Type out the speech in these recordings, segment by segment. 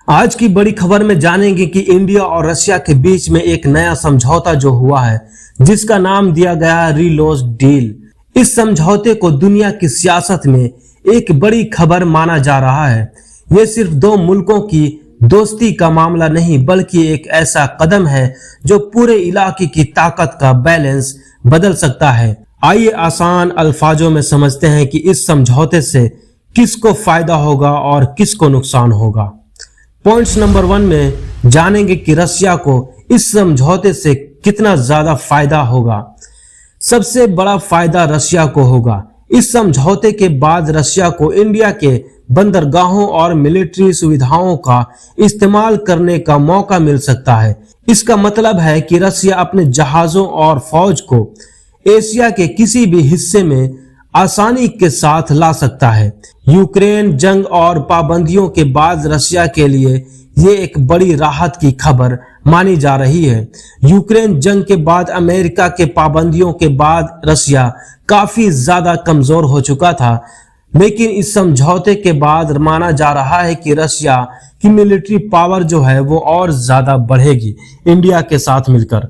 आज की बड़ी खबर में जानेंगे कि इंडिया और रशिया के बीच में एक नया समझौता जो हुआ है, जिसका नाम दिया गया रिलोज डील। इस समझौते को दुनिया की सियासत में एक बड़ी खबर माना जा रहा है। ये सिर्फ दो मुल्कों की दोस्ती का मामला नहीं, बल्कि एक ऐसा कदम है जो पूरे इलाके की ताकत का बैलेंस बदल सकता है। आइए आसान अल्फाजों में समझते हैं कि इस समझौते से किसको फायदा होगा और किसको नुकसान होगा। पॉइंट्स नंबर 1 में जानेंगे कि रशिया को इस समझौते से कितना ज्यादा फायदा होगा। सबसे बड़ा फायदा रशिया को होगा। इस समझौते के बाद रशिया को इंडिया के बंदरगाहों और मिलिट्री सुविधाओं का इस्तेमाल करने का मौका मिल सकता है। इसका मतलब है कि रशिया अपने जहाजों और फौज को एशिया के किसी भी हिस्से में आसानी के साथ ला सकता है। यूक्रेन जंग और पाबंदियों के बाद रशिया के लिए ये एक बड़ी राहत की खबर मानी जा रही है। यूक्रेन जंग के बाद अमेरिका के पाबंदियों के बाद रशिया काफी ज्यादा कमजोर हो चुका था, लेकिन इस समझौते के बाद माना जा रहा है कि रशिया की मिलिट्री पावर जो है वो और ज्यादा बढ़ेगी इंडिया के साथ मिलकर।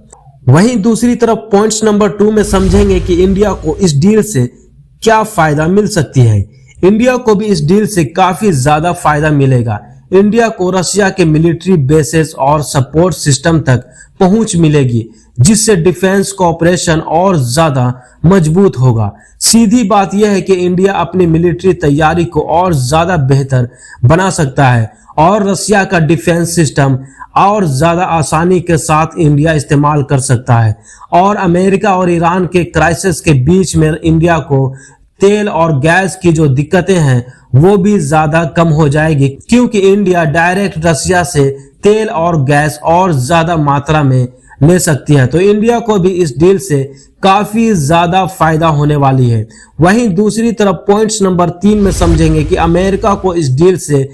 वहीं दूसरी तरफ पॉइंट्स नंबर 2 में समझेंगे कि इंडिया को इस डील से क्या फायदा मिल सकती है। इंडिया को भी इस डील से काफी ज्यादा फायदा मिलेगा। इंडिया को रशिया के मिलिट्री बेसेस और सपोर्ट सिस्टम तक पहुंच मिलेगी, जिससे डिफेंस कोऑपरेशन और ज्यादा मजबूत होगा। सीधी बात यह है कि इंडिया अपनी मिलिट्री तैयारी को और ज्यादा बेहतर बना सकता है और रशिया का डिफेंस सिस्टम और ज्यादा आसानी के साथ इंडिया इस्तेमाल कर सकता है। और अमेरिका और ईरान के क्राइसिस के बीच में इंडिया को तेल और गैस की जो दिक्कतें हैं वो भी ज्यादा कम हो जाएगी, क्योंकि इंडिया डायरेक्ट रशिया से तेल और गैस और ज्यादा मात्रा में ले सकती है। तो इंडिया को भी इस डील से काफी ज्यादा फायदा होने वाली है। वहीं दूसरी तरफ पॉइंट्स नंबर 3 में समझेंगे कि अमेरिका को इस डील से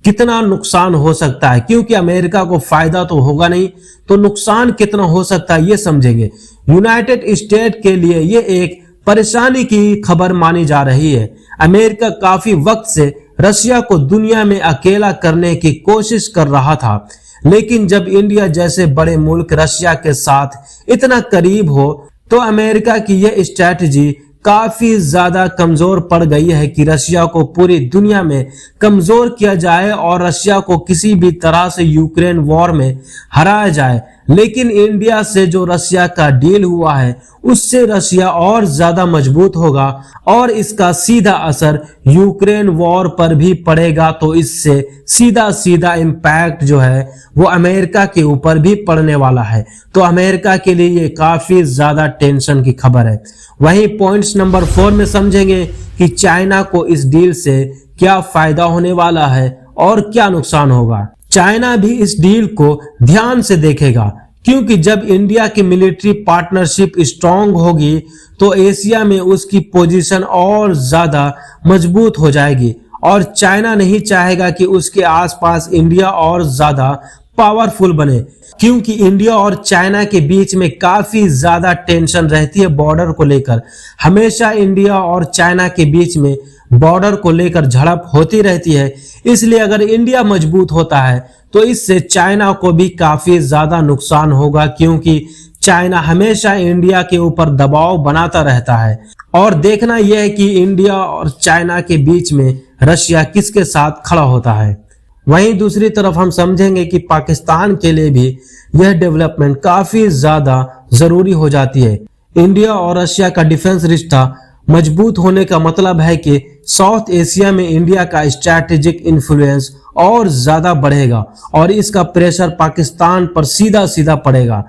कितना नुकसान हो सकता है, क्योंकि अमेरिका को फायदा तो होगा नहीं, तो नुकसान कितना हो सकता है ये समझेंगे। यूनाइटेड स्टेट के लिए ये एक परेशानी की खबर मानी जा रही है। अमेरिका काफी वक्त से रशिया को दुनिया में अकेला करने की कोशिश कर रहा था, लेकिन जब इंडिया जैसे बड़े मुल्क रशिया के साथ इतना करीब हो तो अमेरिका की यह स्ट्रैटेजी काफी ज्यादा कमजोर पड़ गई है कि रशिया को पूरी दुनिया में कमजोर किया जाए और रशिया को किसी भी तरह से यूक्रेन वॉर में हराया जाए। लेकिन इंडिया से जो रशिया का डील हुआ है उससे रशिया और ज्यादा मजबूत होगा और इसका सीधा असर यूक्रेन वॉर पर भी पड़ेगा। तो इससे सीधा सीधा इम्पैक्ट जो है वो अमेरिका के ऊपर भी पड़ने वाला है। तो अमेरिका के लिए ये काफी ज्यादा टेंशन की खबर है। वहीं पॉइंट्स नंबर 4 में समझेंगे कि चाइना को इस डील से क्या फायदा होने वाला है और क्या नुकसान होगा। चाइना भी इस डील को ध्यान से देखेगा, क्योंकि जब इंडिया की मिलिट्री पार्टनरशिप स्ट्रांग होगी तो एशिया में उसकी पोजीशन और ज्यादा मजबूत हो जाएगी और चाइना नहीं चाहेगा कि उसके आसपास इंडिया और ज्यादा पावरफुल बने, क्योंकि इंडिया और चाइना के बीच में काफी ज्यादा टेंशन रहती है बॉर्डर को लेकर। हमेशा इंडिया और चाइना के बीच में बॉर्डर को लेकर झड़प होती रहती है। इसलिए अगर इंडिया मजबूत होता है तो इससे चाइना को भी काफी ज्यादा नुकसान होगा, क्योंकि चाइना हमेशा इंडिया के ऊपर दबाव बनाता रहता है। और देखना यह है कि इंडिया और चाइना के बीच में रशिया किसके साथ खड़ा होता है। वहीं दूसरी तरफ हम समझेंगे कि पाकिस्तान के लिए भी यह डेवलपमेंट काफी ज्यादा जरूरी हो जाती है। इंडिया और रशिया का डिफेंस रिश्ता मजबूत होने का मतलब है कि साउथ एशिया में इंडिया का स्ट्रैटेजिक इन्फ्लुएंस और ज्यादा बढ़ेगा और इसका प्रेशर पाकिस्तान पर सीधा सीधा पड़ेगा,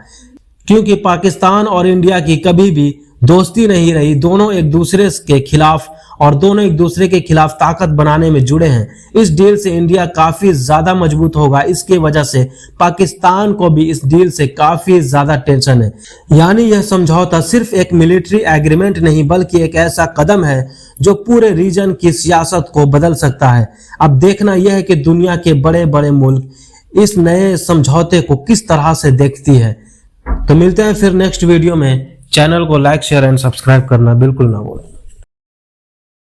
क्योंकि पाकिस्तान और इंडिया की कभी भी दोस्ती नहीं रही। दोनों एक दूसरे के खिलाफ और दोनों एक दूसरे के खिलाफ ताकत बनाने में जुड़े हैं। इस डील से इंडिया काफी ज्यादा मजबूत होगा। इसकी वजह से पाकिस्तान को भी इस डील से काफी ज्यादा टेंशन है। यानी यह समझौता सिर्फ एक मिलिट्री एग्रीमेंट नहीं, बल्कि एक ऐसा कदम है जो पूरे रीजन की सियासत को बदल सकता है। अब देखना यह है कि दुनिया के बड़े बड़े मुल्क इस नए समझौते को किस तरह से देखती है। तो मिलते हैं फिर नेक्स्ट वीडियो में। चैनल को लाइक शेयर एंड सब्सक्राइब करना बिल्कुल ना भूलें।